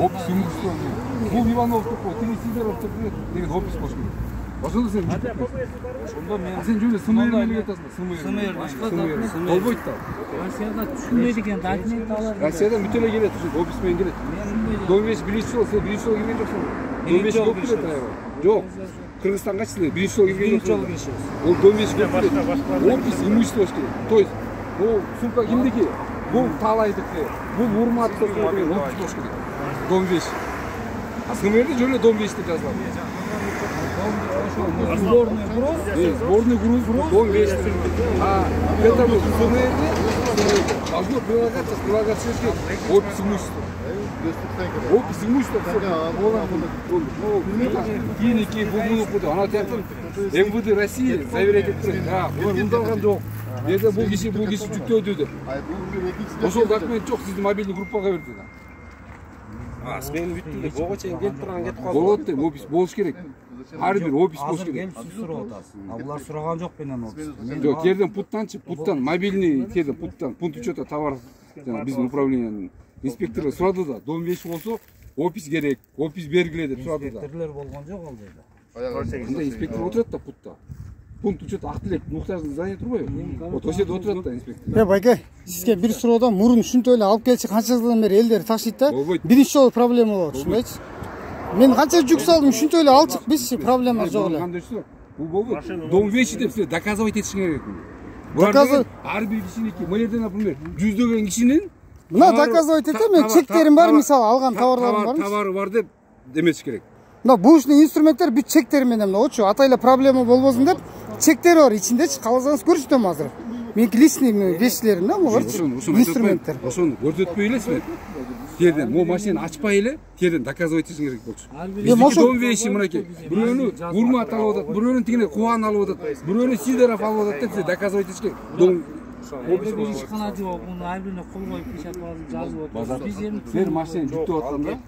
Опис имущество. Бул Ивановдук, тиги Сидоровдук деген опис болуш керек. Ошондо сен ошондо мен сен жөн эле СМР менен кетасың. СМР башка болбойт да. Россияда түшүнбөйт экен, документ алар. Россияда бүт эле келет, опис менен келет. Домбеш биринчи жолу, сен биринчи жолу келген жоксуң. Домбеш көп келет аябай. Жок. Кыргызстанга силер биринчи жолу келген жоксуң. Ол Домбеш көп келет. Опис имущество болуш керек. То есть, бул сумка кимдики? Бул Таалайдыкы. Бул Урматтыкы деген опис болуш керек. Домбеш. А СМРде жөн эле Домбеш деп жазылат. Сборный груз. Сборный груз, Домбеш. А это вот СМРде должно прилагаться опис имущества. Опис имущества. Кийинки бул ана тиятын МВД России заверять этип турат. Булар ундалган жок. Бул киши жүктөдү деп. Ошол документ жок, сиздин мобильный группага берди. Мен бүттүм деп ого чейин келип турган кетип калды. Болот деп опис болуш керек. Ар бир опис болуш керек. Келип сурап атасыз. А булар сураган жок менен опис. Жок, терден путтан мобильный терден путтан пункт учета товар жана биздин управлениянын инспектору сурады да, Домбеш болсо опис керек, опис бергиле деп сурады да. Инспекторлор болгон жок ал жерде. Кандай инспектор отурат да путта. Пункт учет Актилек муктаждын здание турбайбы? Вот ошол жерде отурат да инспектор. Байке, сизге бир суроодан мурун ушинтип эле алып келчи канча жылдан бери элдер ташыйт да. Биринчи жолу проблема болот, ушунбайчы? Мен канча жүк салдым, ушинтип эле алчык бизчи, проблема жок эле. Бул болбойт. Домбеши деп силер доказывать этишиңер керек. Доказывать ар бир кишиники, мынерде, например, жүздөгөн кишинин мына доказывать этем, мен чектерим бар, мисалы алган товарларым бар. Товары бар деп демеш керек. Мына бушный инструменттер бүт чектери менен мыначы, ата эле проблема болбосун деп чектери бар ичиндечи, кааласаңыз көрсөтөм азыр. Меники личный вещилерим да, буларчы. Инструменттер. Ошону көрсөтпөй эле силер. Терден могу машинаны ачпай эле, терден доказывать этишиң керек болчу. Биздики Домбеши мынакей. Бирөөнү Урмат алып атат, бирөөнү тигине Кубан алып атат, бирөөнү Сидоров алып атат деп силер доказывать этиш керек. Ишкана жок, муну ар бирине кол коюп печатып жазып отурат. Бир машина жүктөп атканда